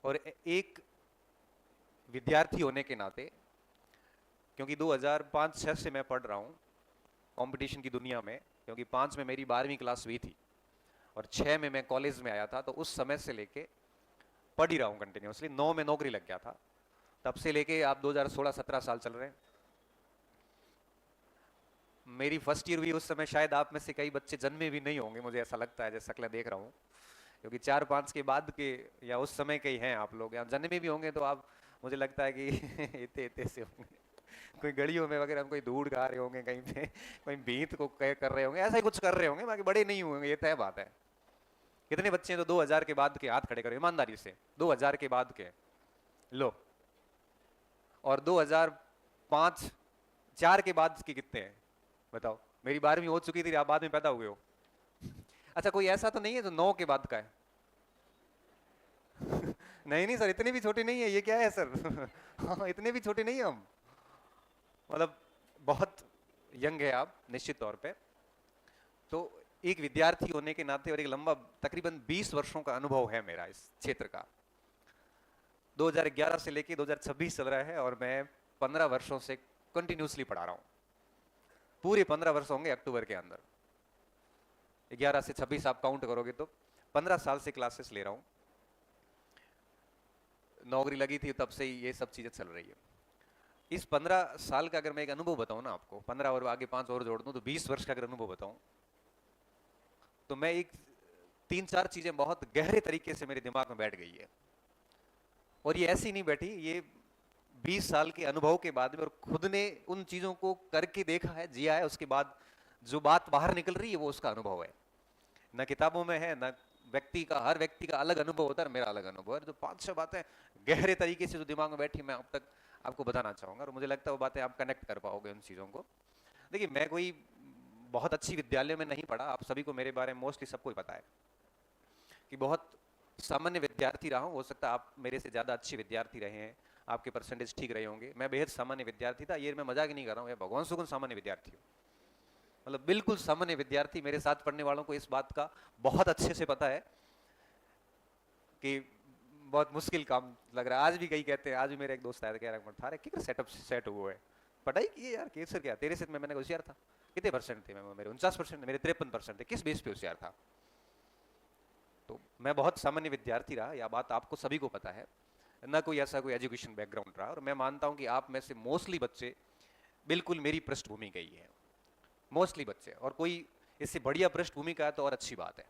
और एक विद्यार्थी होने के नाते, क्योंकि 2005-06 से मैं पढ़ रहा हूँ कंपटीशन की दुनिया में, क्योंकि 5 में मेरी 12वीं क्लास हुई थी और 6 में मैं कॉलेज में आया था, तो उस समय से लेके पढ़ ही रहा हूँ कंटिन्यूसली। 9 में नौकरी लग गया था, तब से लेके आप 2016-17 साल चल रहे हैं। मेरी फर्स्ट ईयर हुई उस समय, शायद आप में से कई बच्चे जन्मे भी नहीं होंगे, मुझे ऐसा लगता है जैसा शक्लें देख रहा हूँ, क्योंकि 4-5 के बाद के या उस समय के ही हैं आप लोग, या जन्मे भी होंगे तो आप, मुझे लगता है कि इतने इतने से होंगे, कोई गलियों में वगैरह कोई धूड़ खा रहे होंगे कहीं पे, कोई भीत को कर रहे होंगे, ऐसा ही कुछ कर रहे होंगे, बाकी बड़े नहीं होंगे, ये तय बात है। कितने बच्चे हैं तो 2000 के बाद के हाथ खड़े करो ईमानदारी से, 2000 के बाद के लो, और 2005-04 के बाद के कितने हैं बताओ। मेरी 12वीं हो चुकी थी, आप बाद में पैदा हुए हो। अच्छा, कोई ऐसा तो नहीं है जो 9 के बाद का है? नहीं नहीं सर, इतने भी छोटे नहीं है, ये क्या है सर? हाँ, इतने भी छोटे नहीं है हम, मतलब बहुत यंग है आप निश्चित तौर पे। तो एक विद्यार्थी होने के नाते और एक लंबा तकरीबन 20 वर्षों का अनुभव है मेरा इस क्षेत्र का, 2011 से लेके 2026 चल रहा है, और मैं 15 वर्षों से कंटिन्यूसली पढ़ा रहा हूं। पूरे 15 वर्ष होंगे अक्टूबर के अंदर, 11 से 26 आप काउंट करोगे तो 15 साल से क्लासेस ले रहा हूं। नौकरी लगी थी तब से ही ये सब चीजें चल रही है। इस 15 साल का अगर मैं एक अनुभव बताऊं ना आपको, 15 और आगे 5 और जोड़ दूं तो 20 वर्ष का अगर अनुभव बताऊं, तो मैं एक 3-4 चीजें बहुत गहरे तरीके से मेरे दिमाग में बैठ गई है, और ये ऐसी नहीं बैठी, ये 20 साल के अनुभव के बाद में, और खुद ने उन चीजों को करके देखा है, जिया है, उसके बाद जो बात बाहर निकल रही है वो उसका अनुभव है, न किताबों में है, न व्यक्ति का, हर व्यक्ति का अलग अनुभव होता है, मेरा अलग अनुभव है। जो 5-6 बातें गहरे तरीके से जो दिमाग में बैठी, मैं अब तक आपको बताना चाहूंगा, और मुझे लगता है वो बातें आप कनेक्ट कर पाओगे उन चीजों को। देखिए, मैं कोई बहुत अच्छी विद्यालय में नहीं पढ़ा, आप सभी को मेरे बारे में मोस्टली सबको ही पता है कि बहुत सामान्य विद्यार्थी रहा हूं। हो सकता है आप मेरे से ज्यादा अच्छे विद्यार्थी रहे हैं, आपके परसेंटेज ठीक रहे होंगे, मैं बेहद सामान्य विद्यार्थी था, ये मैं मजाक ही नहीं कर रहा हूँ, ये भगवान सुगुन सामान्य विद्यार्थी हूँ, मतलब बिल्कुल सामान्य विद्यार्थी। मेरे साथ पढ़ने वालों को इस बात का बहुत अच्छे से पता है कि बहुत मुश्किल काम लग रहा है। आज भी कई कहते हैं, आज भी मेरा एक दोस्त आया था, कह रहा है थारे कितना सेटअप सेट हुआ है, पढ़ाई की है यार, केसर क्या तेरे से मैंने होशियार था। कितने परसेंट थे? मेरे 49%, मेरे 53% थे। किस बेस पे होशियार था? तो मैं बहुत सामान्य विद्यार्थी रहा, यह बात आपको सभी को पता है, ना कोई ऐसा कोई एजुकेशन बैकग्राउंड रहा, और मैं मानता हूं कि आप में से मोस्टली बच्चे बिल्कुल मेरी पृष्ठभूमि गई है, मोस्टली बच्चे, और कोई इससे बढ़िया पृष्ठभूमि का है तो और अच्छी बात है।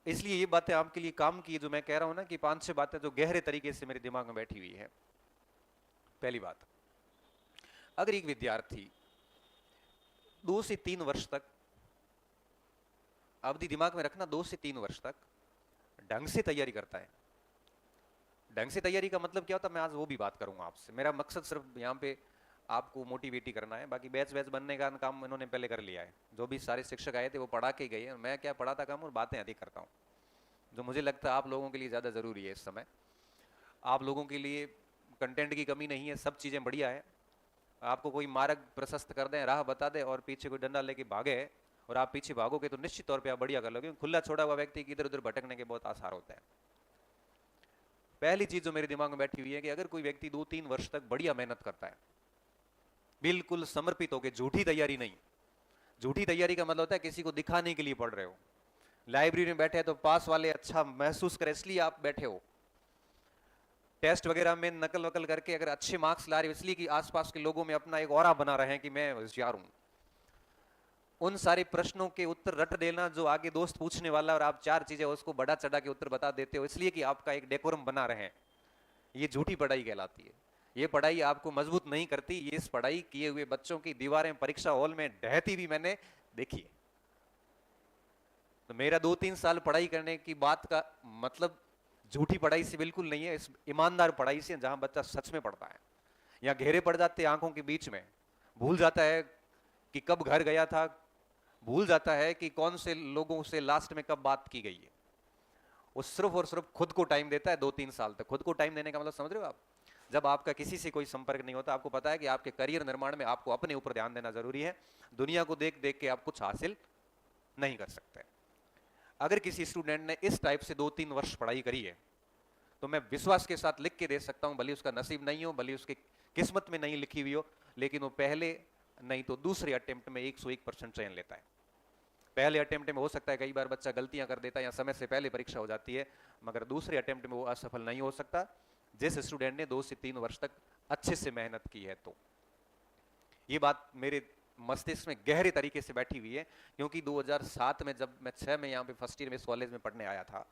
इसलिए ये बातें आपके लिए काम की, जो मैं कह रहा हूं ना कि 5-6 बातें जो गहरे तरीके से मेरे दिमाग में बैठी हुई है। पहली बात, अगर एक विद्यार्थी 2 से 3 वर्ष तक, अवधि दिमाग में रखना, 2 से 3 वर्ष तक ढंग से तैयारी करता है। ढंग से तैयारी का मतलब क्या होता है, मैं आज वो भी बात करूंगा आपसे। मेरा मकसद सिर्फ यहाँ पे आपको मोटिवेट ही करना है, बाकी बैच बैच बनने का काम इन्होंने पहले कर लिया है। जो भी सारे शिक्षक आए थे वो पढ़ा के गए, मैं क्या पढ़ाता काम और बातें अधिक करता हूँ, जो मुझे लगता है आप लोगों के लिए ज़्यादा ज़रूरी है इस समय। आप लोगों के लिए कंटेंट की कमी नहीं है, सब चीज़ें बढ़िया है। आपको कोई मार्ग प्रशस्त कर दें, राह बता दे, और पीछे कोई डंडा लेके भागे और आप पीछे भागोगे, तो निश्चित तौर पे आप बढ़िया कर लोगे। खुला छोड़ा हुआ व्यक्ति की इधर उधर भटकने के बहुत आसार होते हैं। पहली चीज जो मेरे दिमाग में बैठी हुई है कि अगर कोई व्यक्ति 2-3 वर्ष तक बढ़िया मेहनत करता है, बिल्कुल समर्पित होकर, झूठी तैयारी नहीं। झूठी तैयारी का मतलब होता है किसी को दिखाने के लिए पढ़ रहे हो, लाइब्रेरी में बैठे तो पास वाले अच्छा महसूस करें इसलिए आप बैठे हो, टेस्ट वगैरह में नकल वकल करके अगर अच्छे मार्क्स ला रहे हो इसलिए कि आसपास के लोगों में अपना एक ऑरा बना रहे हैं कि मैं होशियार हूं। उन सारे प्रश्नों के उत्तर रट देना जो आगे दोस्त पूछने वाला, और आप 4 चीजें उसको बढ़ा चढ़ा के उत्तर बता देते हो इसलिए कि आपका एक डेकोरम बना रहे हैं, ये झूठी पढ़ाई कहलाती है। ये पढ़ाई आपको मजबूत नहीं करती। ये इस पढ़ाई किए हुए बच्चों की दीवारें परीक्षा हॉल में ढहती भी मैंने देखी है। तो मेरा 2-3 साल पढ़ाई करने की बात का मतलब झूठी पढ़ाई से बिल्कुल नहीं है, इस ईमानदार पढ़ाई से, जहां बच्चा सच में पढ़ता है। या घेरे पड़ जाते आंखों के बीच में, भूल जाता है कि कब घर गया था, भूल जाता है कि कौन से लोगों से लास्ट में कब बात की गई है। वो सिर्फ और सिर्फ खुद को टाइम देता है 2-3 साल तक। खुद को टाइम देने का मतलब समझ रहे हो आप? जब आपका किसी से कोई संपर्क नहीं होता, आपको पता है कि आपके करियर निर्माण में आपको अपने ऊपर ध्यान देना जरूरी है। दुनिया को देख देख के आप कुछ हासिल नहीं कर सकते। अगर किसी स्टूडेंट ने इस टाइप से 2-3 वर्ष पढ़ाई करी है, तो मैं विश्वास के साथ लिख के दे सकता हूं, भले उसका नसीब नहीं हो, भले उसकी किस्मत में नहीं लिखी हुई हो, लेकिन वो पहले नहीं तो दूसरे अटेम्प्ट में 101% चयन लेता है। पहले अटेम्प्ट में हो सकता है कई बार बच्चा गलतियां कर देता है या समय से पहले परीक्षा हो जाती है, मगर दूसरे अटेम्प्ट में वो असफल नहीं हो सकता जिस स्टूडेंट ने 2 से 3 वर्ष तक अच्छे से मेहनत की है। तो ये बात मेरे मस्तिष्क में गहरे तरीके से बैठी हुई है, क्योंकि 2007 में जब मैं 6 में यहाँ पे फर्स्ट ईयर में इस कॉलेज में पढ़ने आया था,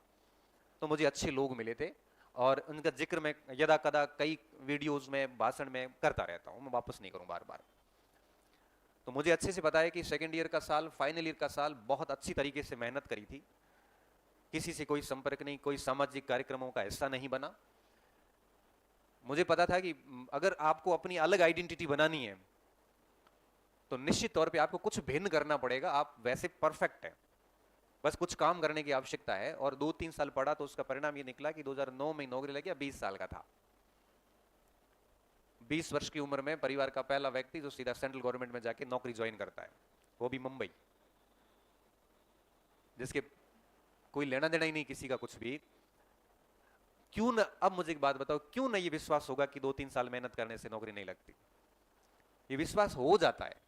तो मुझे अच्छे लोग मिले थे और उनका जिक्र मैं यदा कदा कई वीडियोस में, भाषण में करता रहता हूँ, मैं वापस नहीं करूँ बार बार। तो मुझे अच्छे से पता है कि सेकेंड ईयर का साल, फाइनल ईयर का साल बहुत अच्छी तरीके से मेहनत करी थी, किसी से कोई संपर्क नहीं, कोई सामाजिक कार्यक्रमों का हिस्सा नहीं बना। मुझे पता था कि अगर आपको अपनी अलग आइडेंटिटी बनानी है तो निश्चित तौर पे आपको कुछ भिन्न करना पड़ेगा। आप वैसे परफेक्ट है, बस कुछ काम करने की आवश्यकता है। और 2-3 साल पढ़ा तो उसका परिणाम ये निकला कि 2009 में नौकरी लगी, 20 साल का था। 20 वर्ष की उम्र में परिवार का पहला व्यक्ति जो सीधा सेंट्रल गवर्नमेंट में जाके नौकरी ज्वाइन करता है, वो भी मुंबई, जिसके कोई लेना देना ही नहीं किसी का कुछ भी। क्यों न, अब मुझे एक बात बताओ, क्यों न ये विश्वास होगा कि 2-3 साल मेहनत करने से नौकरी नहीं लगती? ये विश्वास हो जाता है।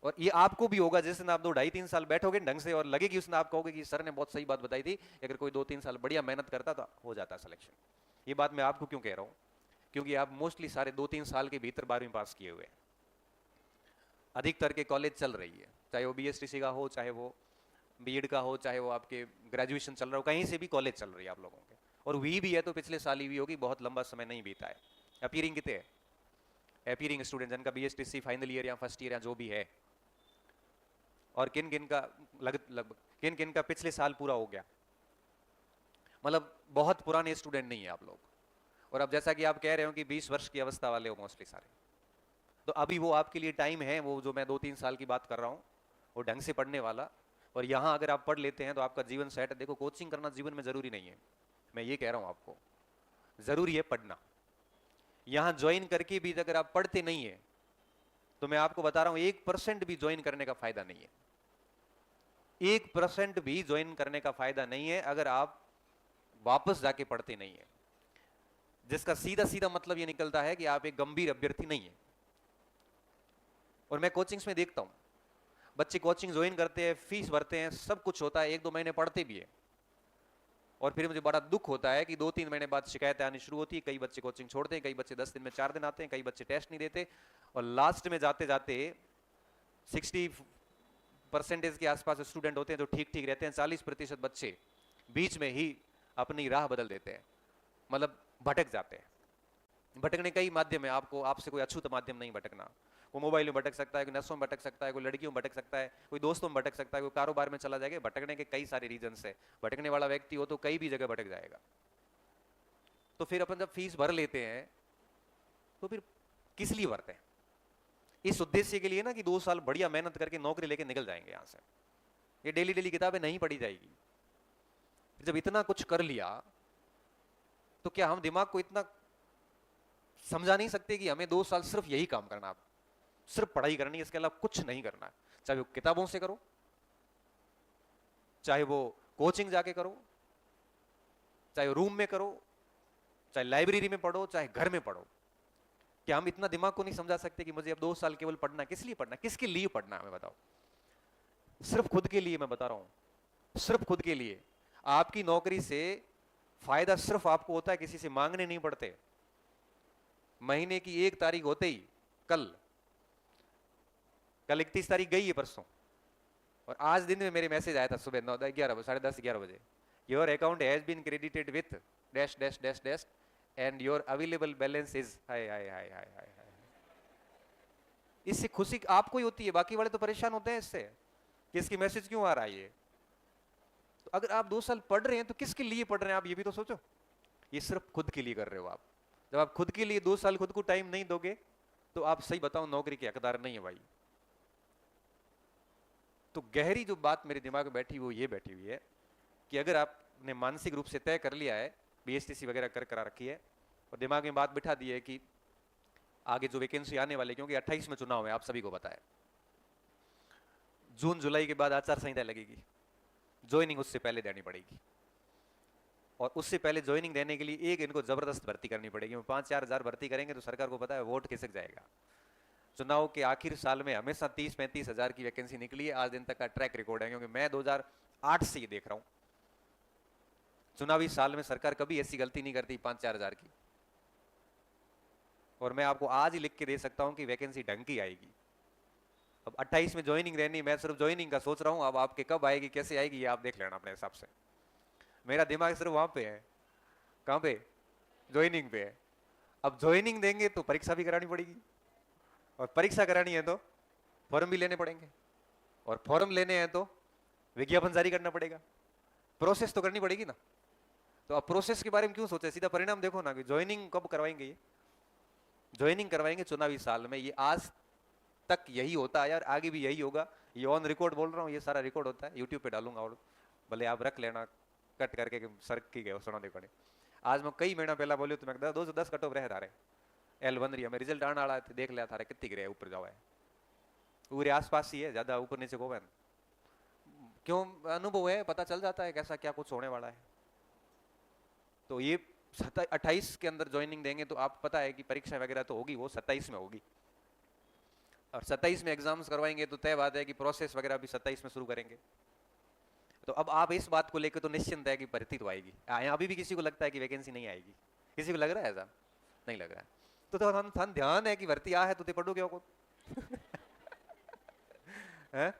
और ये आपको भी होगा जिस दिन आप 2-2.5-3 साल बैठोगे ढंग से और लगेगी उसने, आप कहोगे कि सर ने बहुत सही बात बताई थी, अगर कोई 2-3 साल बढ़िया मेहनत करता तो हो जाता सिलेक्शन। ये बात मैं आपको क्यों कह रहा हूं? क्योंकि आप मोस्टली सारे 2-3 साल के भीतर 12वीं पास किए हुए हैं। अधिकतर के कॉलेज चल रही है, चाहे वो BSTC का हो, चाहे वो बीएड का हो, चाहे वो आपके ग्रेजुएशन चल रहा हो, कहीं से भी कॉलेज चल रही है आप लोगों के। और हुई भी है तो पिछले साल ही हुई होगी, बहुत लंबा समय नहीं बीता है। अपीयरिंग कितने है? अपीयरिंग स्टूडेंट जिनका BSTC फाइनल ईयर या फर्स्ट ईयर या जो भी है, और किन किन का लगभग किन किन का पिछले साल पूरा हो गया, मतलब बहुत पुराने स्टूडेंट नहीं है आप लोग। और अब जैसा कि आप कह रहे हो कि 20 वर्ष की अवस्था वाले हो मोस्टली सारे, तो अभी वो आपके लिए टाइम है, वो जो मैं 2-3 साल की बात कर रहा हूँ, वो ढंग से पढ़ने वाला। और यहाँ अगर आप पढ़ लेते हैं तो आपका जीवन सेट है। देखो, कोचिंग करना जीवन में जरूरी नहीं है, मैं ये कह रहा हूँ आपको, जरूरी है पढ़ना। यहाँ ज्वाइन करके भी अगर आप पढ़ते नहीं है तो मैं आपको बता रहा हूं 1% भी ज्वाइन करने का फायदा नहीं है। 1% भी ज्वाइन करने का फायदा नहीं है अगर आप वापस जाके पढ़ते नहीं है, जिसका सीधा सीधा मतलब यह निकलता है कि आप एक गंभीर अभ्यर्थी नहीं है। और मैं कोचिंग्स में देखता हूं, बच्चे कोचिंग ज्वाइन करते हैं, फीस भरते हैं, सब कुछ होता है, 1-2 महीने पढ़ते भी है, और फिर मुझे बड़ा दुख होता है कि 2-3 महीने बाद शिकायतें आनी शुरू होती है। कई बच्चे कोचिंग छोड़ते हैं, कई बच्चे 10 दिन में 4 दिन आते हैं, कई बच्चे टेस्ट नहीं देते, और लास्ट में जाते जाते 60% के आसपास स्टूडेंट होते हैं जो ठीक ठीक रहते हैं, 40% बच्चे बीच में ही अपनी राह बदल देते हैं, मतलब भटक जाते हैं। भटकने कई माध्यम है, आपको आपसे कोई अछूत माध्यम नहीं भटकना। वो मोबाइल में भटक सकता है, कोई नसों में भटक सकता है, कोई लड़कियों में भटक सकता है, कोई दोस्तों में भटक सकता है, कोई कारोबार में चला जाएगा। भटकने के कई सारे रीजन है। भटकने वाला व्यक्ति हो तो कई भी जगह भटक जाएगा। तो फिर अपन जब फीस भर लेते हैं तो फिर किस लिए भरते हैं? इस उद्देश्य के लिए ना कि 2 साल बढ़िया मेहनत करके नौकरी लेके निकल जाएंगे यहां से। ये डेली डेली किताबें नहीं पढ़ी जाएगी। जब इतना कुछ कर लिया तो क्या हम दिमाग को इतना समझा नहीं सकते कि हमें 2 साल सिर्फ यही काम करना, सिर्फ पढ़ाई करनी है, इसके अलावा कुछ नहीं करना है। चाहे वो किताबों से करो, चाहे वो कोचिंग जाके करो, चाहे रूम में करो, चाहे लाइब्रेरी में पढ़ो, चाहे घर में पढ़ो। क्या हम इतना दिमाग को नहीं समझा सकते कि मुझे अब 2 साल केवल पढ़ना? किस लिए पढ़ना, किसके लिए पढ़ना है, हमें बताओ। सिर्फ खुद के लिए, मैं बता रहा हूं, सिर्फ खुद के लिए। आपकी नौकरी से फायदा सिर्फ आपको होता है, किसी से मांगने नहीं पड़ते। महीने की 1 तारीख होते ही, कल 31 तारीख गई है परसों, और आज दिन में मेरे मैसेज आया था सुबह 9-11 साढ़े 10-11 बजे, your account has been credited with dash dash dash dash and your available balance is hi hi hi hi hi. इससे खुशी आपको ही होती है, बाकी वाले तो परेशान होते हैं इससे कि इसकी मैसेज क्यों आ रहा है। ये तो अगर आप 2 साल पढ़ रहे हैं तो किसके लिए पढ़ रहे हैं आप, ये भी तो सोचो। ये सिर्फ खुद के लिए कर रहे हो आप। जब आप खुद के लिए 2 साल खुद को टाइम नहीं दोगे तो आप सही बताओ नौकरी के हकदार नहीं है भाई। तो गहरी जो बात मेरे दिमाग में बैठी वो ये बैठी हुई है कि अगर आपने मानसिक रूप से तय कर लिया है, BSTC वगैरह करा रखी है, और दिमाग में बात बिठा दी है कि आगे जो वैकेंसी आने वाली, क्योंकि 28 में चुनाव है, आप सभी को पता है, जून जुलाई के बाद आचार संहिता लगेगी, ज्वाइनिंग उससे पहले देनी पड़ेगी। और उससे पहले ज्वाइनिंग देने के लिए एक इनको जबरदस्त भर्ती करनी पड़ेगी। 5-4 हजार भर्ती करेंगे तो सरकार को पता है वोट खिसक जाएगा। चुनाव के आखिर साल में हमेशा 30-35 हजार की वैकेंसी निकली है, आज दिन तक का ट्रैक रिकॉर्ड है, क्योंकि मैं 2008 से ये देख रहा हूं। चुनावी साल में सरकार कभी ऐसी गलती नहीं करती 5-4 हजार की। और मैं आपको आज ही लिख के दे सकता हूं कि वैकेंसी ढंग की आएगी। अब 28 में ज्वाइनिंग रहनी, मैं सिर्फ ज्वाइनिंग का सोच रहा हूं, अब आपके कब आएगी कैसे आएगी ये आप देख लेना अपने हिसाब से। मेरा दिमाग सिर्फ वहां पे है, कहां पे, ज्वाइनिंग पे है। अब ज्वाइनिंग देंगे तो परीक्षा भी करानी पड़ेगी, और परीक्षा करानी है तो फॉर्म भी लेने पड़ेंगे, और फॉर्म लेने हैं तो विज्ञापन जारी करना पड़ेगा, प्रोसेस तो करनी पड़ेगी ना। तो अब प्रोसेस के बारे में क्यों सोचे, सीधा परिणाम देखो ना कि ज्वाइनिंग कब करवाएंगे। ये ज्वाइनिंग करवाएंगे चुनावी साल में। ये आज तक यही होता है यार, आगे भी यही होगा। ये ऑन रिकॉर्ड बोल रहा हूँ, ये सारा रिकॉर्ड होता है, यूट्यूब पे डालूंगा, और भले आप रख लेना कट करके सर की गए सुना देखो। आज मैं कई महीना पहला बोलियो तो मैं 210 कट ऑफ रह रहे एल बन रही है, मैं रिजल्ट आने वाला है, देख लिया था कितनी गिरे ऊपर जाओ है, पूरे आसपास ही है, ज्यादा ऊपर नीचे को है। क्यों, अनुभव है, पता चल जाता है कैसा क्या कुछ होने वाला है। तो ये 28 के अंदर ज्वाइनिंग देंगे तो आप पता है कि परीक्षा वगैरह तो होगी, वो 27 में होगी, और 27 में एग्जाम्स करवाएंगे तो तय बात है कि प्रोसेस वगैरह भी 27 में शुरू करेंगे। तो अब आप इस बात को लेकर तो निश्चिंत है कि भर्ती तो आएगी। अभी भी किसी को लगता है कि वैकेंसी नहीं आएगी? किसी को लग रहा है ऐसा? नहीं लग रहा है। तो हम ध्यान है कि भर्ती आ है तो पढ़ो क्या को है?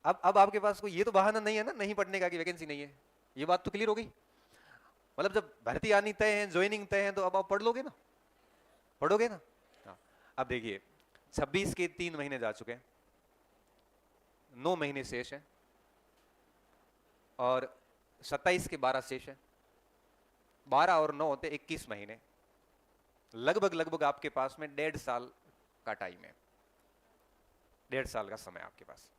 अब आपके पास कोई ये तो बहाना नहीं है ना नहीं पढ़ने का कि वैकेंसी नहीं है, ये बात तो क्लियर हो गई। मतलब जब भर्ती आनी तय है, ज्वाइनिंग तय है, तो अब आप पढ़ लोगे ना, पढ़ोगे ना। हाँ। अब देखिए 26 के 3 महीने जा चुके हैं, 9 महीने शेष है, और 27 के 12 शेष है, 12 और 9 होते 21 महीने, लगभग आपके पास में 1.5 साल का टाइम है, 1.5 साल का समय आपके पास।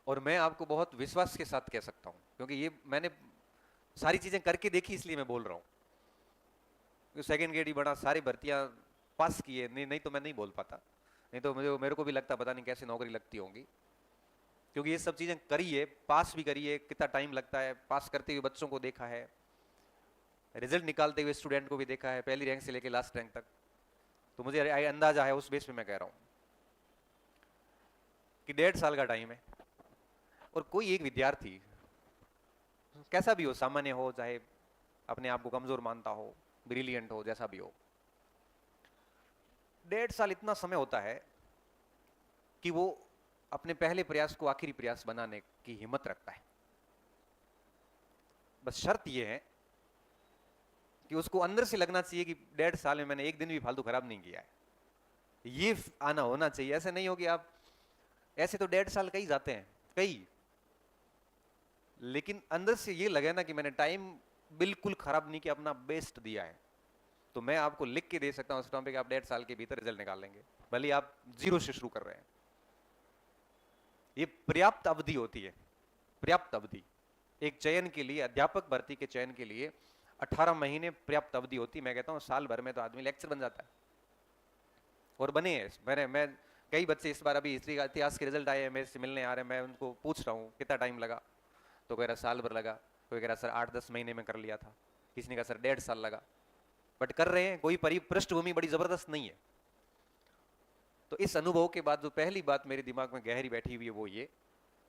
और मैं आपको बहुत विश्वास के साथ कह सकता हूं, क्योंकि ये मैंने सारी चीजें करके देखी, इसलिए मैं बोल रहा हूं। सेकेंड ग्रेड ही बड़ा, सारी भर्तियां पास किए, नहीं तो मैं नहीं बोल पाता, नहीं तो मेरे को भी लगता पता नहीं कैसे नौकरी लगती होंगी, क्योंकि ये सब चीजें करी है, पास भी करी है, कितना टाइम लगता है, पास करते हुए बच्चों को देखा है, रिजल्ट निकालते हुए स्टूडेंट को भी देखा है, पहली रैंक से लेकर लास्ट रैंक तक। तो मुझे अंदाजा है, उस बेस पे मैं कह रहा हूं कि 1.5 साल का टाइम है। और कोई एक विद्यार्थी कैसा भी हो, सामान्य हो चाहे अपने आप को कमजोर मानता हो, ब्रिलियंट हो, जैसा भी हो, 1.5 साल इतना समय होता है कि वो अपने पहले प्रयास को आखिरी प्रयास बनाने की हिम्मत रखता है। बस शर्त यह है कि उसको अंदर से लगना चाहिए कि 1.5 साल में मैंने एक दिन भी फालतू खराब नहीं किया है, ये आना होना चाहिए। ऐसे नहीं हो कि आप, ऐसे तो 1.5 साल कई जाते हैं कई, लेकिन अंदर से ये लगे ना कि मैंने टाइम बिल्कुल खराब नहीं किया, अपना बेस्ट दिया है, तो मैं आपको लिख के दे सकता हूं उस टाइम पे कि आप 1.5 साल के भीतर रिजल्ट निकाल लेंगे, भले आप 0 से शुरू कर रहे हैं। ये पर्याप्त अवधि होती है, पर्याप्त अवधि एक चयन के लिए, अध्यापक भर्ती के चयन के लिए 18 महीने पर्याप्त अवधि होती है। मैं कहता हूं साल भर में तो आदमी लेक्चर बन जाता है, और बने हैं। मैं कई बच्चे इस बार अभी हिस्ट्री का इतिहास के रिजल्ट आए हैं, मेरे से मिलने आ रहे हैं, मैं उनको पूछ रहा हूँ कितना टाइम लगा, तो कह रहा साल भर लगा, कोई कह रहा सर 8-10 महीने में कर लिया था, किसी ने कहा सर 1.5 साल लगा, बट कर रहे हैं। कोई पृष्ठभूमि बड़ी जबरदस्त नहीं है। तो इस अनुभव के बाद जो पहली बात मेरे दिमाग में गहरी बैठी हुई है वो ये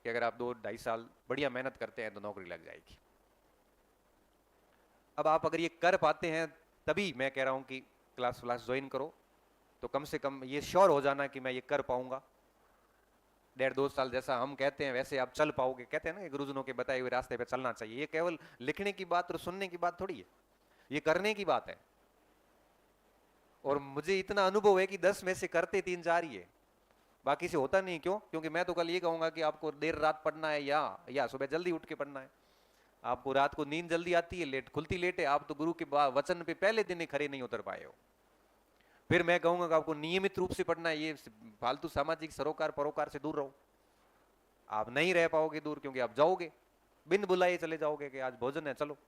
कि अगर आप 2-2.5 साल बढ़िया मेहनत करते हैं तो नौकरी लग जाएगी। अब आप अगर ये कर पाते हैं तभी मैं कह रहा हूं कि क्लास ज्वाइन करो, तो कम से कम ये श्योर हो जाना कि मैं ये कर पाऊंगा। 1.5-2 साल जैसा हम कहते हैं वैसे आप चल पाओगे। कहते हैं ना गुरुजनों के बताए हुए रास्ते पे चलना चाहिए। ये केवल लिखने की बात और सुनने की बात थोड़ी है, ये करने की बात है। और मुझे इतना अनुभव है कि 10 में से करते 3-4 ही है, बाकी से होता नहीं। क्यों? क्योंकि मैं तो कल ये कहूंगा कि आपको देर रात पढ़ना है या सुबह जल्दी उठ के पढ़ना है। आपको रात को नींद जल्दी आती है, लेट खुलती लेट है, आप तो गुरु के वचन पे पहले दिन ही खड़े नहीं उतर पाए हो। फिर मैं कहूंगा कि आपको नियमित रूप से पढ़ना है, ये फालतू सामाजिक सरोकार परोकार से दूर रहो। आप नहीं रह पाओगे दूर, क्योंकि आप जाओगे बिन बुलाए चले जाओगे कि आज भोजन है चलो।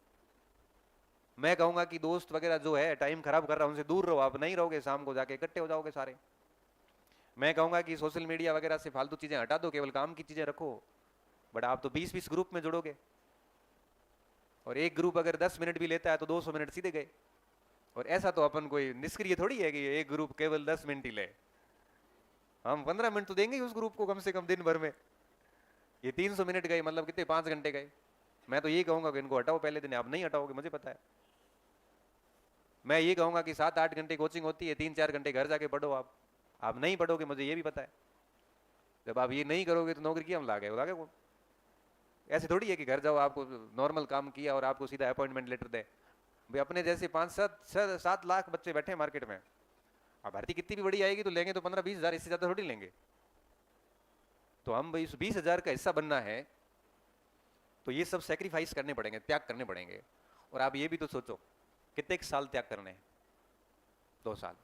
मैं कहूंगा कि दोस्त वगैरह जो है टाइम खराब कर रहा है उनसे दूर रहो, आप नहीं रहोगे शाम को जाके इकट्ठे हो जाओगे सारे। मैं कहूंगा कि सोशल मीडिया वगैरह से फालतू चीजें हटा दो, केवल काम की चीजें रखो। बट आप तो 20-20 ग्रुप में जुड़ोगे, और एक ग्रुप अगर 10 मिनट भी लेता है तो 200 मिनट सीधे गए। और ऐसा तो अपन कोई निष्क्रिय थोड़ी है कि एक ग्रुप केवल 10 मिनट ही ले, हम 15 मिनट तो देंगे उस ग्रुप को कम से कम दिन भर में। ये 300 मिनट गए, मतलब कितने, 5 घंटे गए। मैं तो ये कहूंगा कि इनको हटाओ पहले दिन, आप नहीं हटाओगे मुझे पता है। मैं ये कहूंगा कि 7-8 घंटे कोचिंग होती है, 3-4 घंटे घर जाके पढ़ो। आप नहीं पढ़ोगे मुझे ये भी पता है। जब आप ये नहीं करोगे तो नौकरी की हम लागे कौन? ऐसे थोड़ी है कि घर जाओ, आपको नॉर्मल काम किया और आपको सीधा अपॉइंटमेंट लेटर दे। भाई अपने जैसे 5-7 लाख बच्चे बैठे हैं मार्केट में, अब भर्ती कितनी भी बड़ी आएगी तो लेंगे तो 15-20 हजार, इससे ज्यादा थोड़ी लेंगे। तो हम भाई उस 20 हजार का हिस्सा बनना है तो ये सब सेक्रीफाइस करने पड़ेंगे, त्याग करने पड़ेंगे। और आप ये भी तो सोचो कितने साल त्याग करने हैं, 2 साल।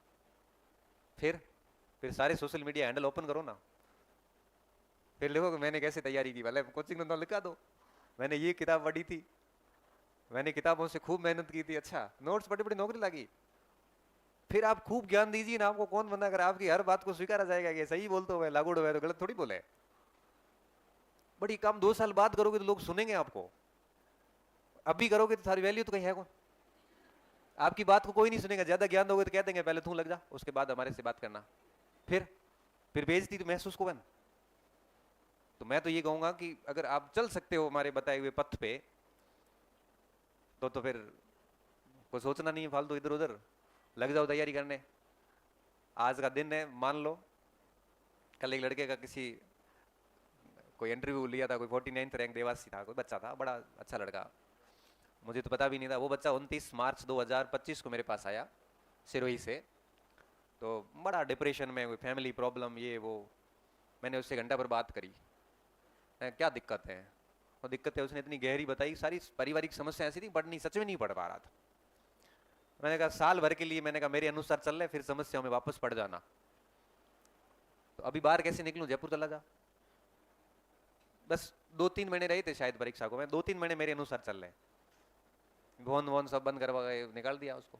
फिर सारे सोशल मीडिया हैंडल ओपन करो ना, फिर लिखो कि मैंने कैसे तैयारी की। वाले कोचिंग में तो लिखा दो मैंने ये किताब पढ़ी थी, मैंने किताबों से खूब मेहनत की थी, अच्छा नोट्स बड़ी बड़ी नौकरी लगी। फिर आप खूब ज्ञान दीजिए ना, आपको कौन मना कर, आपकी हर बात को स्वीकारा जाएगा कि सही बोलते हो लागू हुआ तो गलत थोड़ी बोले। बड़ी काम 2 साल बाद करोगे तो लोग सुनेंगे आपको, अभी करोगे तो सारी वैल्यू तो कहीं है कौन? आपकी बात को कोई नहीं सुनेगा। ज्यादा ज्ञान दोगे तो कह देंगे पहले तू लग जा, उसके बाद हमारे से बात करना। फिर बेइज्जती तो महसूस को बन। तो मैं तो ये कहूंगा कि अगर आप चल सकते हो हमारे बताए हुए पथ पे तो फिर कोई सोचना नहीं है फालतू इधर उधर, लग जाओ तैयारी करने। आज का दिन है, मान लो कल एक लड़के का किसी कोई इंटरव्यू लिया था, कोई 49th रैंक देवासी था, कोई बच्चा था, बड़ा अच्छा लड़का, मुझे तो पता भी नहीं था। वो बच्चा 29 मार्च 2025 को मेरे पास आया सिरोही से। तो बड़ा डिप्रेशन में, कोई फैमिली प्रॉब्लम ये वो। मैंने उससे घंटा भर बात करी, क्या दिक्कत है। वो दिक्कत है उसने इतनी गहरी बताई, सारी पारिवारिक समस्या ऐसी थी, पढ़नी सच में नहीं पढ़ पा रहा था। मैंने कहा साल भर के लिए, मैंने कहा मेरे अनुसार चल रहे, फिर समस्याओं में वापस पड़ जाना। तो अभी बाहर कैसे निकलूं, जयपुर चला जा। बस 2-3 महीने रहे थे शायद परीक्षा को, मैं 2-3 महीने मेरे अनुसार चल रहे, फोन वोन सब बंद करवा गए, निकाल दिया उसको।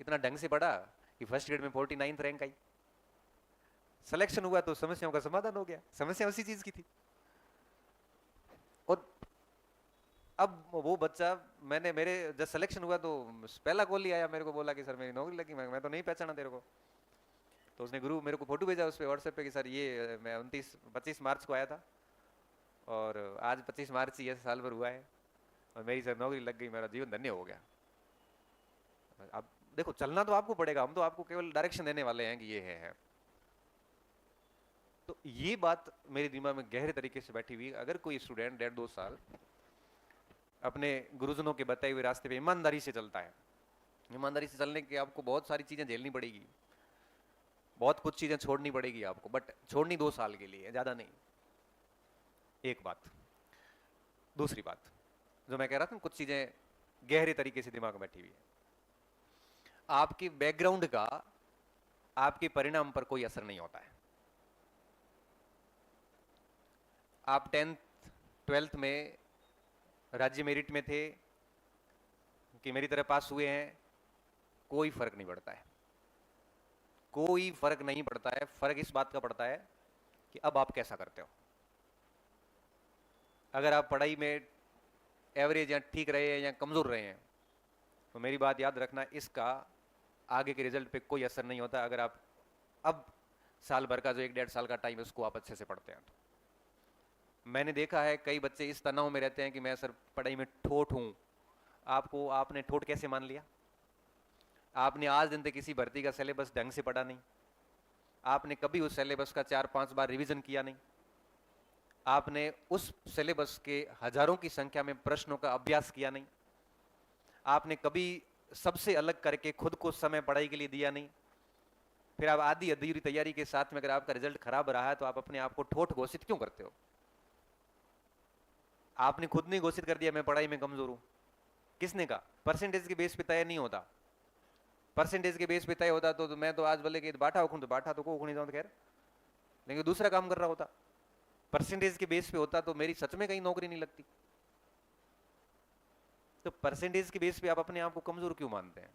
इतना ढंग से पढ़ा कि फर्स्ट ग्रेड में 49th रैंक आई, सिलेक्शन हुआ तो समस्याओं का समाधान हो गया। समस्या उसी चीज की थी। और अब वो बच्चा, मैंने मेरे जब सिलेक्शन हुआ तो पहला कॉल ही आया मेरे को, बोला कि सर मेरी नौकरी लगी। मैं तो नहीं पहचाना तेरे को। तो उसने गुरु मेरे को फोटो भेजा उस पर व्हाट्सएप पे कि सर ये मैं 25 मार्च को आया था और आज 25 मार्च ही साल भर हुआ है और मेरी सर नौकरी लग गई, मेरा जीवन धन्य हो गया। अब देखो चलना तो आपको पड़ेगा, हम तो आपको केवल डायरेक्शन देने वाले हैं कि ये है। तो ये बात मेरे दिमाग में गहरे तरीके से बैठी हुई। अगर कोई स्टूडेंट 1.5-2 साल अपने गुरुजनों के बताए हुए रास्ते पे ईमानदारी से चलता है, ईमानदारी से चलने के आपको बहुत सारी चीजें झेलनी पड़ेगी, बहुत कुछ चीजें छोड़नी पड़ेगी आपको, बट छोड़नी 2 साल के लिए, ज्यादा नहीं। एक बात। दूसरी बात जो मैं कह रहा था, कुछ चीजें गहरे तरीके से दिमाग में बैठी हुई है। आपके बैकग्राउंड का आपके परिणाम पर कोई असर नहीं होता है। आप 10th 12th में राज्य मेरिट में थे कि मेरी तरह पास हुए हैं, कोई फर्क नहीं पड़ता है, कोई फर्क नहीं पड़ता है। फर्क इस बात का पड़ता है कि अब आप कैसा करते हो। अगर आप पढ़ाई में एवरेज या ठीक रहे हैं या कमजोर रहे हैं तो मेरी बात याद रखना, इसका आगे के रिजल्ट पे कोई असर नहीं होता। अगर आप अब साल भर का जो 1-1.5 साल का टाइम है उसको आप अच्छे से पढ़ते हैं तो। मैंने देखा है कई बच्चे इस तनाव में रहते हैं कि मैं सर पढ़ाई में ठोठ हूं। आपने ठोठ कैसे मान लिया? आपने आज दिन तक किसी भर्ती का सिलेबस ढंग से पढ़ा नहीं, आपने कभी उस सिलेबस का 4-5 बार रिवीजन किया नहीं, आपने उस सिलेबस के हजारों की संख्या में प्रश्नों का अभ्यास किया नहीं, आपने कभी सबसे अलग करके खुद को समय पढ़ाई के लिए दिया नहीं। फिर आप आधी अधूरी तैयारी के साथ में अगर आपका रिजल्ट खराब रहा है तो आप अपने आप को ठोठ घोषित क्यों करते हो? आपने खुद नहीं घोषित कर दिया मैं पढ़ाई में कमजोर हूं। किसने कहा? परसेंटेज के बेस पे तय नहीं होता। परसेंटेज के बेस पे तय होता तो मैं तो आज बोले कि बाठा उखूं तो बाठा तो को उखनी जाऊं, खैर लेकिन दूसरा काम कर रहा होता। परसेंटेज के बेस पे होता तो मेरी सच में कहीं नौकरी नहीं लगती। तो परसेंटेज के बेस पे आप अपने आप को कमजोर क्यों मानते हैं?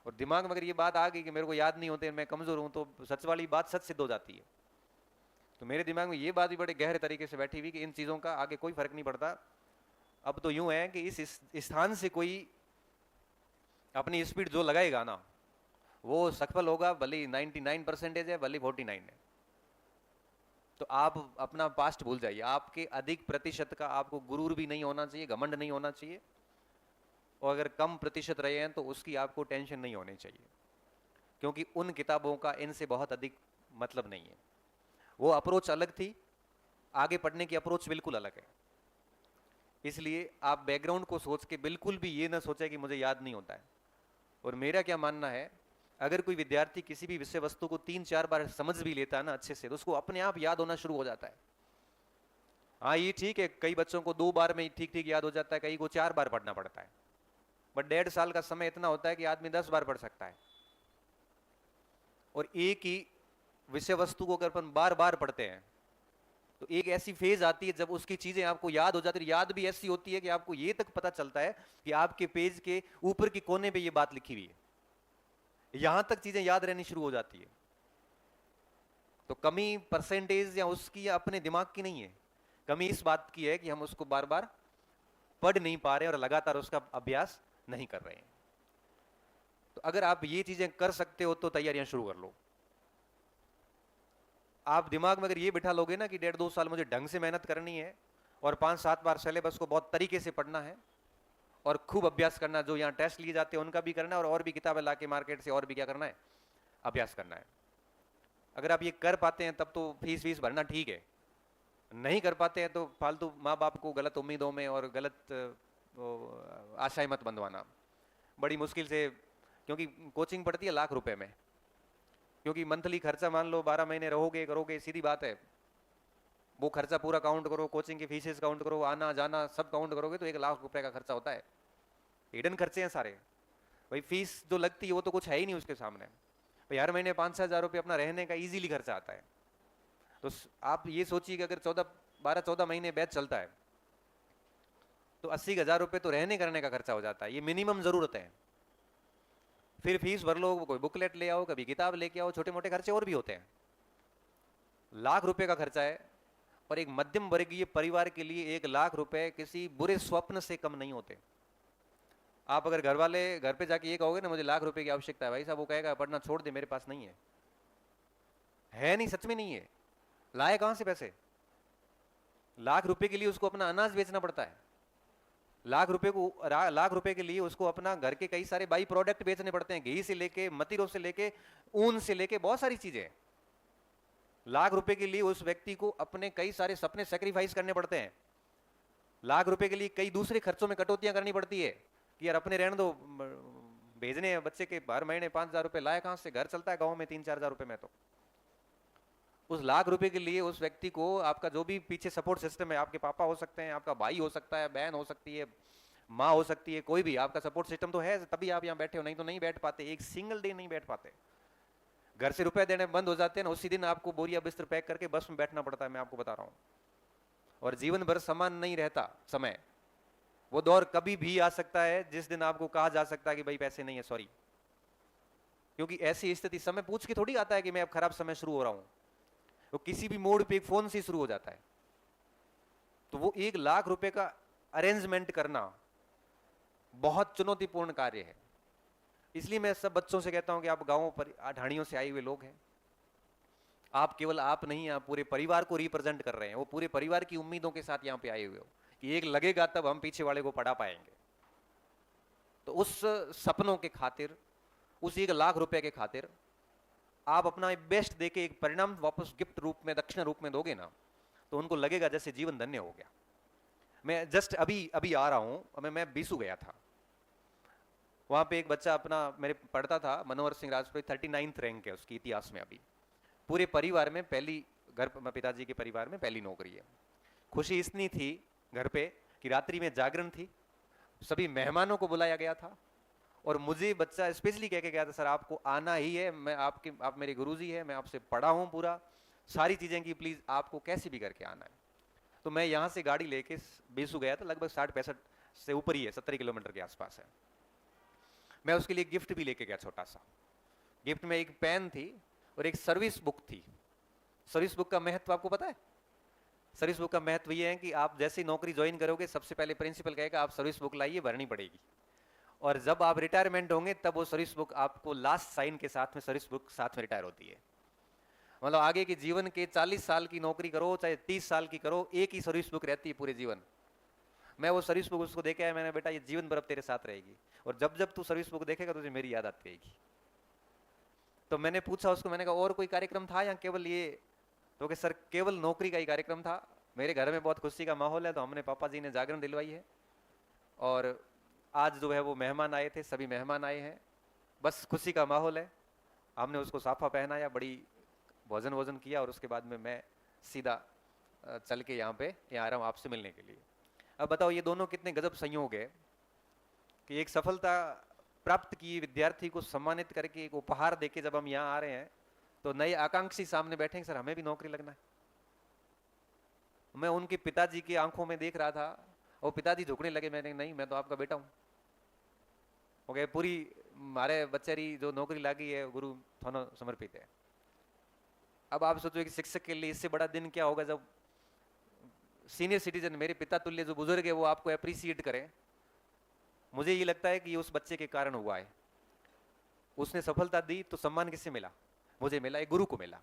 और दिमाग में अगर ये बात आ गई कि मेरे को याद नहीं होते, मैं कमजोर हूं, तो सच वाली बात सच सिद्ध हो जाती है। तो मेरे दिमाग में ये बात भी बड़े गहरे तरीके से बैठी हुई कि इन चीजों का आगे कोई फर्क नहीं पड़ता। अब तो यूं है कि इस स्थान से कोई अपनी स्पीड जो लगाएगा ना वो सफल होगा, भले 99% है, भले 49 है। तो आप अपना पास्ट भूल जाइए, आपके अधिक प्रतिशत का आपको गुरूर भी नहीं होना चाहिए, घमंड नहीं होना चाहिए, और अगर कम प्रतिशत रहे हैं तो उसकी आपको टेंशन नहीं होनी चाहिए, क्योंकि उन किताबों का इनसे बहुत अधिक मतलब नहीं है। वो अप्रोच अलग थी, आगे पढ़ने की अप्रोच बिल्कुल अलग है। इसलिए आप बैकग्राउंड को सोच के बिल्कुल भी ये ना सोचे कि मुझे याद नहीं होता है। और मेरा क्या मानना है, अगर कोई विद्यार्थी किसी भी विषय वस्तु को 3-4 बार समझ भी लेता है ना अच्छे से, तो उसको अपने आप याद होना शुरू हो जाता है। हाँ ये ठीक है, कई बच्चों को 2 बार में ठीक ठीक याद हो जाता है, कई को 4 बार पढ़ना पड़ता है, बट 1.5 साल का समय इतना होता है कि आदमी 10 बार पढ़ सकता है। और एक ही विषय वस्तु को अगर अपन बार बार पढ़ते हैं तो एक ऐसी फेज आती है जब उसकी चीजें आपको याद हो जाती है। याद भी ऐसी होती है कि आपको ये तक पता चलता है कि आपके पेज के ऊपर के कोने पे ये बात लिखी हुई है, यहां तक चीजें याद रहनी शुरू हो जाती है। तो कमी परसेंटेज या उसकी या अपने दिमाग की नहीं है, कमी इस बात की है कि हम उसको बार बार पढ़ नहीं पा रहे और लगातार उसका अभ्यास नहीं कर रहे हैं। तो अगर आप ये चीजें कर सकते हो तो तैयारियां शुरू कर लो। आप दिमाग में अगर ये बिठा लोगे ना कि 1.5-2 साल मुझे ढंग से मेहनत करनी है और 5-7 बार सिलेबस को बहुत तरीके से पढ़ना है और खूब अभ्यास करना, जो यहाँ टेस्ट लिए जाते हैं उनका भी करना है और भी किताबें लाके मार्केट से और भी क्या करना है, अभ्यास करना है। अगर आप ये कर पाते हैं तब तो फीस भरना ठीक है, नहीं कर पाते हैं तो फालतू माँ बाप को गलत उम्मीदों में और गलत आशाएं मत बंधवाना। बड़ी मुश्किल से, क्योंकि कोचिंग पड़ती है लाख रुपए में, क्योंकि मंथली खर्चा मान लो 12 महीने रहोगे करोगे, सीधी बात है वो खर्चा पूरा काउंट करो, कोचिंग की फीसेस काउंट करो, आना जाना सब काउंट करोगे तो 1 लाख रुपए का खर्चा होता है। हिडन खर्चे हैं सारे भाई, फीस जो लगती है वो तो कुछ है ही नहीं उसके सामने भाई। हर महीने 5-6 हजार रुपये अपना रहने का इजीली खर्चा आता है। तो आप ये सोचिए कि अगर 12-14 महीने बैच चलता है तो 80,000 रुपये तो रहने करने का खर्चा हो जाता है, ये मिनिमम जरूरत है। फिर फीस भर लो, कोई बुकलेट ले आओ, कभी किताब लेके आओ, छोटे मोटे खर्चे और भी होते हैं। लाख रुपए का खर्चा है, और एक मध्यम वर्गीय परिवार के लिए 1 लाख रुपए किसी बुरे स्वप्न से कम नहीं होते। आप अगर घर वाले घर पे जाके ये कहोगे ना मुझे लाख रुपए की आवश्यकता है, भाई साहब वो कहेगा पढ़ना छोड़ दे, मेरे पास नहीं है नहीं, सच में नहीं है, लाए कहां से पैसे। लाख रुपए के लिए उसको अपना अनाज बेचना पड़ता है, लाख रुपए के लिए उसको अपना घर के कई सारे बाई प्रोडक्ट बेचने पड़ते हैं, घी से लेके मतीरों से लेके ऊन से लेके बहुत सारी चीजें। लाख रुपए के लिए उस व्यक्ति को अपने कई सारे सपने सेक्रीफाइस करने पड़ते हैं। लाख रुपए के लिए कई दूसरे खर्चों में कटौतियां करनी पड़ती है कि यार अपने रहने दो, भेजने हैं बच्चे के हर महीने 5,000 रुपए, लाए कहां से, घर चलता है गांव में 3-4 हजार रुपए में। तो उस लाख रुपए के लिए उस व्यक्ति को आपका जो भी पीछे सपोर्ट सिस्टम है, आपके पापा हो सकते हैं, आपका भाई हो सकता है, बहन हो सकती है, माँ हो सकती है, कोई भी आपका सपोर्ट सिस्टम तो है, तभी आप यहाँ बैठे हो, नहीं तो नहीं बैठ पाते, एक सिंगल डे नहीं बैठ पाते। घर से रुपए देने बंद हो जाते हैं ना, उसी दिन आपको बोरिया बिस्तर पैक करके बस में बैठना पड़ता है, मैं आपको बता रहा हूँ। और जीवन भर समान नहीं रहता समय, वो दौर कभी भी आ सकता है जिस दिन आपको कहा जा सकता है कि भाई पैसे नहीं है, सॉरी। क्योंकि ऐसी स्थिति समय पूछ के थोड़ी आता है कि मैं अब खराब समय शुरू हो रहा हूं, वो किसी भी मोड पे एक फोन से शुरू हो जाता है। तो वो 1 लाख रुपए का अरेंजमेंट करना बहुत चुनौतीपूर्ण कार्य है। इसलिए मैं सब बच्चों से कहता हूं कि आप गांवों पर ढाणियों से आए हुए लोग हैं, आप केवल आप नहीं, आप पूरे परिवार को रिप्रेजेंट कर रहे हैं, वो पूरे परिवार की उम्मीदों के साथ यहां पे आए हुए हो कि एक लगेगा तब हम पीछे वाले को पढ़ा पाएंगे। तो उस सपनों के खातिर, उस 1 लाख रुपए के खातिर आप अपना बेस्ट देके एक परिणाम वापस गिफ्ट रूप में, दक्षिणा रूप में दोगे ना, तो उनको लगेगा जैसे जीवन धन्य हो गया। मैं जस्ट अभी अभी आ रहा हूं, मैं बीसू गया था, वहां पे एक बच्चा अपना मेरे पढ़ता था, मनोहर सिंह राजपूत, 39th रैंक है उसकी इतिहास में। अभी पूरे परिवार में पहली, घर पिताजी के परिवार में पहली नौकरी है। खुशी इतनी थी घर पे कि रात्रि में जागरण थी, सभी मेहमानों को बुलाया गया था और मुझे बच्चा स्पेशली कह के गया था, सर आपको आना ही है, मैं आप मेरे गुरुजी है, मैं आपसे पढ़ा हूं पूरा, सारी चीजें की प्लीज आपको कैसे भी करके आना है। तो मैं यहां से गाड़ी लेके बेसू गया था, लगभग 60-65 से ऊपर ही है, 70 किलोमीटर के आसपास है। मैं उसके लिए गिफ्ट भी लेके गया, छोटा सा गिफ्ट में एक पेन थी और एक सर्विस बुक थी। सर्विस बुक का महत्व आपको पता है? सर्विस बुक का महत्व ये है कि आप जैसे ही नौकरी ज्वाइन करोगे सबसे पहले प्रिंसिपल कहेगा आप सर्विस बुक लाइए, भरनी पड़ेगी। और जब आप रिटायरमेंट होंगे तब वो सर्विस बुक आपको लास्ट साइन के साथ में सर्विस बुक साथ में रिटायर होती है। मतलब आगे के जीवन के 40 साल की नौकरी करो चाहे 30 साल की करो, एक ही सर्विस बुक रहती है पूरे जीवन। मैं वो सर्विस बुक उसको देखे आया, मैंने बेटा ये जीवन भर अब तेरे साथ रहेगी, और जब जब तू सर्विस बुक देखेगा तुझे मेरी याद आती रहेगी। तो मैंने पूछा उसको, मैंने कहा और कोई कार्यक्रम था या केवल ये? तो कि सर केवल नौकरी का ही कार्यक्रम था। मेरे घर में बहुत खुशी का माहौल है, तो हमने पापा जी ने जागरण दिलवाई है, और आज जो है वो मेहमान आए थे, सभी मेहमान आए हैं, बस खुशी का माहौल है। हमने उसको साफा पहनाया, बड़ी भोजन वोजन किया, और उसके बाद में मैं सीधा चल के यहाँ आ रहा हूँ आपसे मिलने के लिए। अब बताओ ये दोनों कितने गजब संयोग है कि एक सफलता प्राप्त की विद्यार्थी को सम्मानित करके एक उपहार देके जब हम यहाँ आ रहे हैं, तो नए आकांक्षी सामने बैठे हैं, सर हमें भी नौकरी लगना है। मैं उनके पिताजी की आंखों में देख रहा था, और पिताजी झुकने लगे। मैंने नहीं, मैं तो आपका बेटा हूँ। हो गए पूरी हमारे बच्चेरी जो नौकरी लगी है गुरु थाना समर्पित है। अब आप सोचो कि शिक्षक के लिए इससे बड़ा दिन क्या होगा जब सीनियर सिटीजन, मेरे पिता तुल्य जो बुजुर्ग है, वो आपको अप्रिशिएट करें। मुझे ये लगता है कि ये उस बच्चे के कारण हुआ है। उसने सफलता दी तो सम्मान किससे मिला? मुझे मिला, एक गुरु को मिला।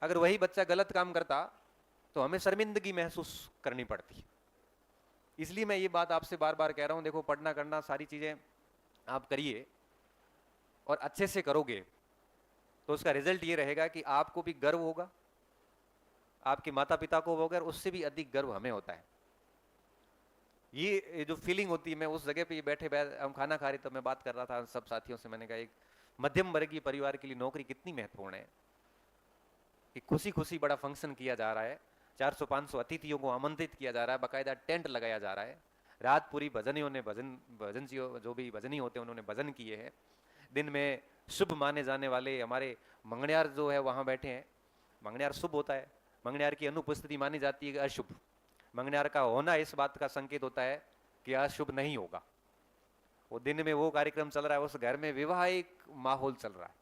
अगर वही बच्चा गलत काम करता तो हमें शर्मिंदगी महसूस करनी पड़ती। इसलिए मैं ये बात आपसे बार बार कह रहा हूं, देखो पढ़ना करना सारी चीजें आप करिए, और अच्छे से करोगे तो उसका रिजल्ट ये रहेगा कि आपको भी गर्व होगा, आपके माता पिता को होगा, उससे भी अधिक गर्व हमें होता है। ये जो फीलिंग होती है, मैं उस जगह पे बैठे हम खाना खा रहे, तो मैं बात कर रहा था सब साथियों से, मैंने कहा एक मध्यम वर्गीय परिवार के लिए नौकरी कितनी महत्वपूर्ण है कि खुशी खुशी बड़ा फंक्शन किया जा रहा है, 400-500 अतिथियों को आमंत्रित किया जा रहा है, बाकायदा टेंट लगाया जा रहा है, रात पूरी भजनियों ने भजन जो भी भजनी होते हैं उन्होंने भजन किए हैं। दिन में शुभ माने जाने वाले हमारे मंगणियार जो है वहां बैठे हैं। मंगणियार शुभ होता है, मंगणियार की अनुपस्थिति मानी जाती है अशुभ। मंगणियार का होना इस बात का संकेत होता है कि अशुभ नहीं होगा। वो दिन में वो कार्यक्रम चल रहा है, उस घर में विवाहिक माहौल चल रहा है।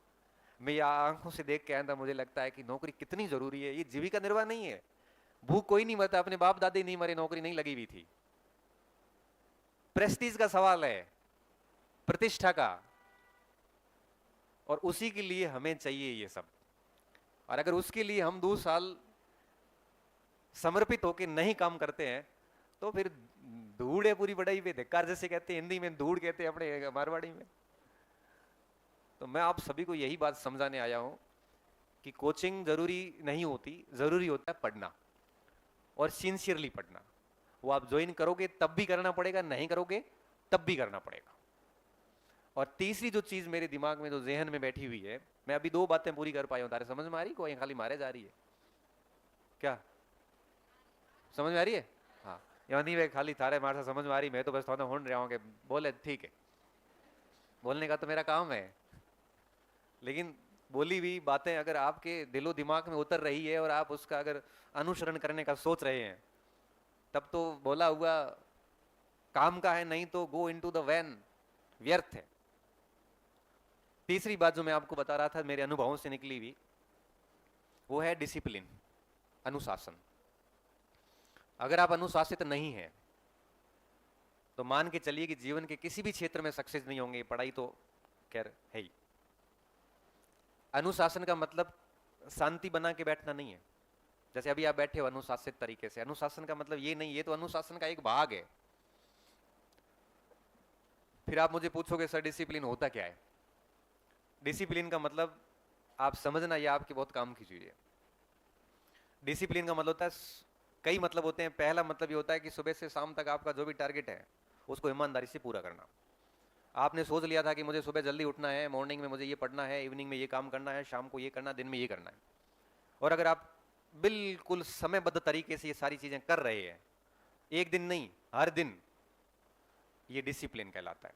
मैं ये आंखों से देख के आया था, मुझे लगता है कि नौकरी कितनी जरूरी है। ये जीविका निर्वाह नहीं है, भूख कोई नहीं मरता, अपने बाप दादे नहीं मरे, नौकरी नहीं लगी हुई थी। प्रेस्टीज का सवाल है, प्रतिष्ठा का, और उसी के लिए हमें चाहिए ये सब। और अगर उसके लिए हम 2 साल समर्पित होकर नहीं काम करते हैं तो फिर धूड़ है पूरी बड़ाई पे, धिक्कार जैसे कहते हैं हिंदी में, धूड़ कहते हैं अपने मारवाड़ी में। तो मैं आप सभी को यही बात समझाने आया हूं कि कोचिंग जरूरी नहीं होती, जरूरी होता है पढ़ना, और सिंसियरली पढ़ना। वो आप ज्वाइन करोगे तब भी करना पड़ेगा, नहीं करोगे तब भी करना पड़ेगा। और तीसरी जो चीज मेरे दिमाग में जो जहन में बैठी हुई है, मैं अभी 2 बातें पूरी कर पाई हूं। तारे समझ में आ रही, कोई खाली मारे जा रही है क्या? समझ में आ रही है? हाँ, यानी वे खाली थारे मार से समझ में आ रही, मैं तो बस थोड़ा होन रहा हूँ कि बोले ठीक है, बोलने का तो मेरा काम है। लेकिन बोली हुई बातें अगर आपके दिलो दिमाग में उतर रही है और आप उसका अगर अनुसरण करने का सोच रहे हैं, तब तो बोला हुआ काम का है, नहीं तो गो इनटू द वैन, व्यर्थ है। तीसरी बात जो मैं आपको बता रहा था मेरे अनुभवों से निकली हुई, वो है डिसिप्लिन, अनुशासन। अगर आप अनुशासित नहीं है तो मान के चलिए कि जीवन के किसी भी क्षेत्र में सक्सेस नहीं होंगे। पढ़ाई तो खैर है ही। अनुशासन का मतलब शांति बना के बैठना नहीं है। जैसे अभी आप बैठे हो अनुशासित तरीके से, अनुशासन का मतलब ये नहीं, ये तो अनुशासन का एक भाग है। फिर आप मुझे पूछोगे सर डिसिप्लिन होता क्या है? डिसिप्लिन का मतलब आप समझना, यह आपके बहुत काम की चीज है। डिसिप्लिन का मतलब होता है, कई मतलब होते हैं। पहला मतलब ये होता है कि सुबह से शाम तक आपका जो भी टारगेट है उसको ईमानदारी से पूरा करना। आपने सोच लिया था कि मुझे सुबह जल्दी उठना है, मॉर्निंग में मुझे ये पढ़ना है, इवनिंग में ये काम करना है, शाम को ये करना, दिन में ये करना है, और अगर आप बिल्कुल समयबद्ध तरीके से ये सारी चीजें कर रहे हैं, एक दिन नहीं हर दिन, ये डिसिप्लिन कहलाता है।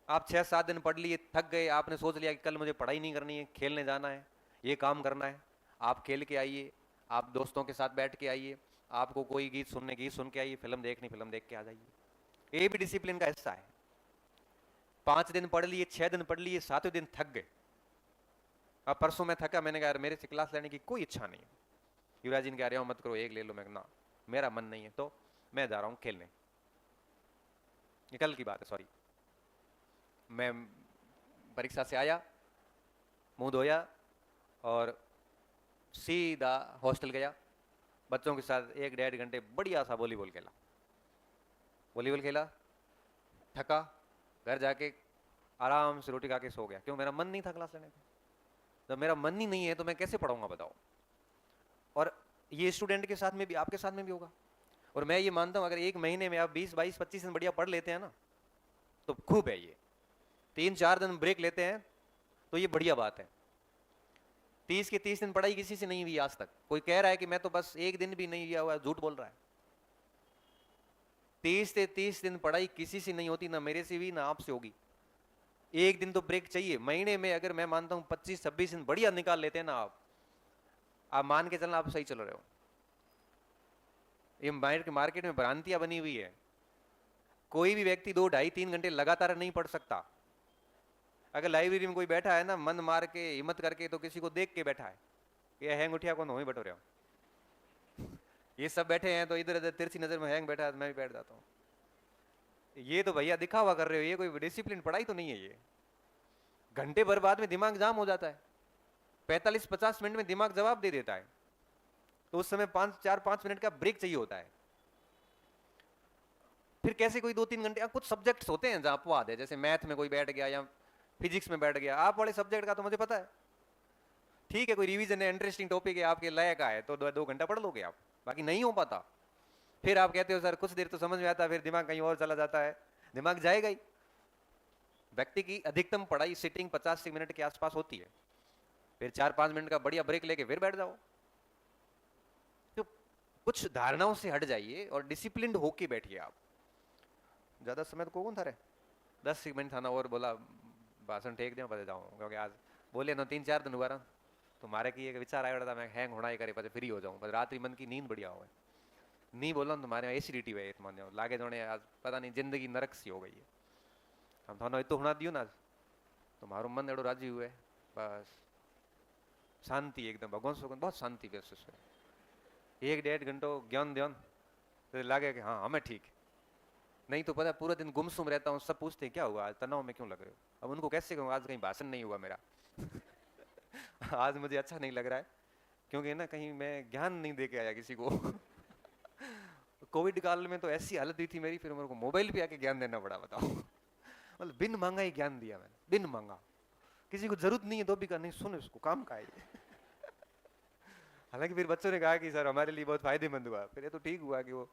आप 6-7 दिन पढ़ लिए, थक गए, आपने सोच लिया कि कल मुझे पढ़ाई नहीं करनी है, खेलने जाना है, ये काम करना है। आप खेल के आइए, आप दोस्तों के साथ बैठ के आइए, आपको कोई गीत सुनने गीत सुन के आइए, फिल्म देखनी फिल्म देख के आ जाइए। ये भी डिसिप्लिन का हिस्सा है। 5 दिन पढ़ लिए, 6 दिन पढ़ लिए, 7वें दिन थक गए। अब परसों मैं थका, मैंने कहा मेरे से क्लास लेने की कोई इच्छा नहीं है, युवराज जी ने कह रहे हो मत करो, एक ले लो। मैं ना, मेरा मन नहीं है, तो मैं जा रहा हूँ खेलने। ये कल की बात है, सॉरी। मैं परीक्षा से आया, मुंह धोया और सीधा हॉस्टल गया। बच्चों के साथ 1-1.5 घंटे बढ़िया सा वॉलीबॉल खेला। वॉलीबॉल खेला, थका, घर जाके आराम से रोटी खा के सो गया। क्यों? मेरा मन नहीं था क्लास लेने का। जब मेरा मन ही नहीं है तो मैं कैसे पढ़ाऊंगा बताओ? और ये स्टूडेंट के साथ में भी, आपके साथ में भी होगा। और मैं ये मानता हूं अगर एक महीने में आप 20-22-25 दिन बढ़िया पढ़ लेते हैं ना तो खूब है। ये 3-4 दिन ब्रेक लेते हैं तो ये बढ़िया बात है। 30 के 30 दिन पढ़ाई किसी से नहीं हुई आज तक। कोई कह रहा है कि मैं तो बस एक दिन भी नहीं किया हुआ, झूठ बोल रहा है। 30 से 30 दिन पढ़ाई किसी से नहीं होती, ना मेरे से भी, ना आपसे होगी। एक दिन तो ब्रेक चाहिए महीने में। अगर मैं मानता हूं 25-26 दिन बढ़िया निकाल लेते हैं ना आप मान के चलना आप सही चल रहे हो। ये मार्केट में भ्रांतियां बनी हुई है। कोई भी व्यक्ति 2-2.5-3 घंटे लगातार नहीं पढ़ सकता। अगर लाइब्रेरी में कोई बैठा है ना मन मार के, हिम्मत करके, तो किसी को देख के बैठा है। ये हैंग उठिया कौन हो ही बैठो रहे हो। ये सब बैठे हैं तो इधर उधर तिरछी नजर में हैंग बैठा है, मैं भी बैठ जाता हूँ। ये तो भैया दिखावा कर रहे हो, ये कोई डिसिप्लिन पढ़ाई तो नहीं है। ये घंटे भर बाद में दिमाग जाम हो जाता है। 45-50 मिनट में दिमाग जवाब दे देता है, तो उस समय 4-5 मिनट का ब्रेक चाहिए होता है। फिर कैसे कोई 2-3 घंटे, कुछ सब्जेक्ट्स होते हैं जहां अपवाद है, जैसे मैथ में कोई बैठ गया या फिजिक्स में बैठ गया। आप वाले सब्जेक्ट का तो मुझे पता है, ठीक है, कोई रिवीजन है, इंटरेस्टिंग टॉपिक है, आपके लायक का है, तो 2 घंटा पढ़ लोगे आप। बाकी नहीं हो पाता। फिर आप कहते हो सर कुछ देर तो समझ में आता है, फिर दिमाग कहीं और चला जाता है। दिमाग जाएगा ही। व्यक्ति की अधिकतम पढ़ाई सिटिंग 50 मिनट के आसपास होती है। फिर 4-5 मिनट का बढ़िया ब्रेक लेके फिर बैठ जाओ। तो कुछ धारणाओं से हट जाइए और डिसिप्लिन्ड होके बैठिए आप। ज्यादा समय तो कौन था रे, 10 मिनट था ना, और बोला भाषण टेक दे बजे जाऊँ, क्योंकि आज बोले ना 3-4 दिन हुआ ना, तो मारे की एक विचार आया था मैं हैंग होना ही करे पचे फ्री हो जाऊँ, रात्रि मन की नींद बढ़िया हो। नहीं बोला तुम्हारे एसिडिटी हुए मान जाओ लागे जोने आज पता नहीं जिंदगी नरक सी हो गई है। हम थानो इतो हुना दियो ना, तुम्हारो मन एडो राजी हुए, बस शांति एकदम, भगवान सुगन बहुत शांति महसूस हुए। 1-1.5 घंटो ज्ञान ध्यान तो लागे कि हाँ हमें ठीक। नहीं तो पता पूरा दिन गुमसुम रहता हूँ, सब पूछते हैं क्या हुआ आज, तनाव में क्यों लग रहे हो। अब उनको कैसे कहूँ आज कहीं भाषण नहीं हुआ मेरा। आज मुझे अच्छा नहीं लग रहा है, क्योंकि ना कहीं मैं ज्ञान नहीं दे के आया किसी को। कोविड काल में तो ऐसी हालत हुई थी मेरी, फिर मेरे को मोबाइल पे आके ज्ञान देना पड़ा, बताओ। मतलब बिन मांगा ही ज्ञान दिया मैंने, बिन मांगा। किसी को जरूरत नहीं है तो भी कहा नहीं, सुन इसको काम का है। हालांकि फिर बच्चों ने कहा कि सर हमारे लिए बहुत फायदेमंद हुआ। फिर ये तो ठीक हुआ कि वो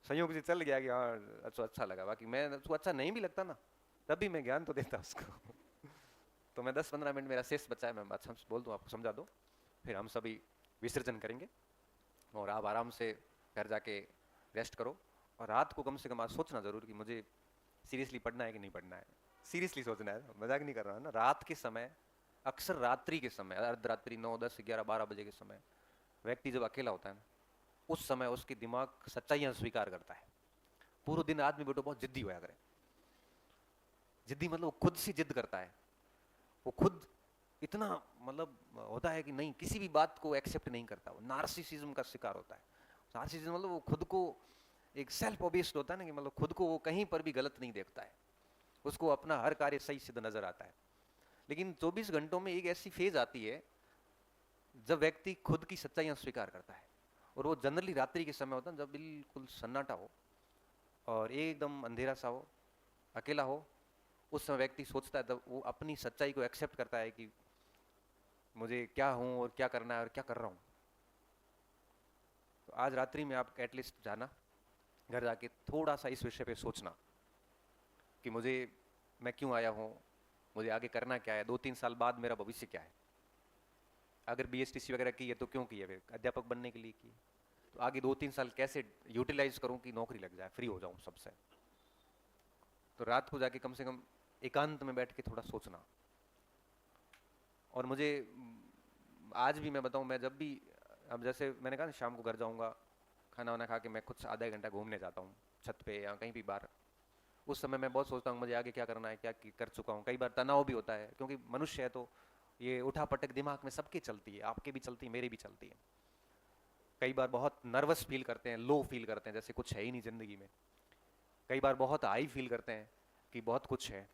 संयोग से चल गया कि हाँ अच्छा लगा। बाकी मैं उसको अच्छा नहीं भी लगता ना, तब भी मैं ज्ञान तो देता उसको। तो मैं 10-15 मिनट मेरा शेष बचा है, मैं बात बोल दूँ आपको, समझा दो, फिर हम सभी विसर्जन करेंगे और आप आराम से घर जाके रेस्ट करो। और रात को कम से कम आज सोचना जरूर कि मुझे सीरियसली पढ़ना है कि नहीं पढ़ना है। सीरियसली सोचना है, मजाक नहीं कर रहा है ना। रात के समय, अक्सर रात्रि के समय, अर्धरात्रि 9-10-11-12 बजे के समय व्यक्ति जब अकेला होता है ना, उस समय उसके दिमाग सच्चाइयां स्वीकार करता है। पूरे दिन आदमी बेटो बहुत जिद्दी होया करे। जिद्दी मतलब वो खुद से जिद करता है, वो खुद इतना मतलब होता है कि नहीं किसी भी बात को एक्सेप्ट नहीं करता। वो नार्सिसिज्म का शिकार होता है। नार्सिसिज्म मतलब वो खुद को एक सेल्फ ओब्सेस्ड होता है ना, कि मतलब खुद को वो कहीं पर भी गलत नहीं देखता है, उसको अपना हर कार्य सही सिद्ध नजर आता है। लेकिन 24 घंटों में एक ऐसी फेज आती है जब व्यक्ति खुद की सच्चाइयां स्वीकार करता है, और वो जनरली रात्रि के समय होता है, जब बिल्कुल सन्नाटा हो और एकदम अंधेरा सा हो, अकेला हो। उस समय व्यक्ति सोचता है, तब वो अपनी सच्चाई को एक्सेप्ट करता है कि मुझे क्या हूं और क्या करना है और क्या कर रहा हूं। तो आज रात्रि में आप एटलीस्ट जाना, घर जाके थोड़ा सा इस विषय पे सोचना कि मैं क्यों आया हूं, मुझे आगे करना क्या है, 2-3 साल बाद मेरा भविष्य क्या है। अगर बीएसटीसी वगैरह की है तो क्यों की है, फिर अध्यापक बनने के लिए की। तो आगे 2-3 साल कैसे यूटिलाइज करूं कि नौकरी लग जाए, फ्री हो जाऊं सबसे। तो रात को जाके कम से कम एकांत में बैठ के थोड़ा सोचना। और मुझे आज भी मैं बताऊं, मैं जब भी, अब जैसे मैंने कहा शाम को घर जाऊंगा, खाना वाना खा के मैं कुछ आधा घंटा घूमने जाता हूँ छत पे या कहीं भी बाहर। उस समय मैं बहुत सोचता हूँ मुझे आगे क्या करना है, क्या कर चुका हूँ। कई बार तनाव भी होता है, क्योंकि मनुष्य है तो ये उठा पटक दिमाग में सबकी चलती है, आपके भी चलती है, मेरी भी चलती है। कई बार बहुत नर्वस फील करते हैं, लो फील करते हैं, जैसे कुछ है ही नहीं जिंदगी में। कई बार बहुत हाई फील करते हैं कि बहुत कुछ है।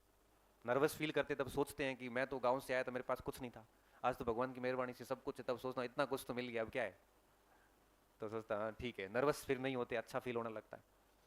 नर्वस फील करते तब सोचते हैं कि मैं तो गांव से आया था, मेरे पास कुछ नहीं था, आज तो भगवान की मेहरबानी से सब कुछ है, तब सोचता हूं इतना कुछ तो मिल गया, अब क्या है। तो सोचता हाँ ठीक है, नर्वस फिर नहीं होते, अच्छा फील होने लगता है।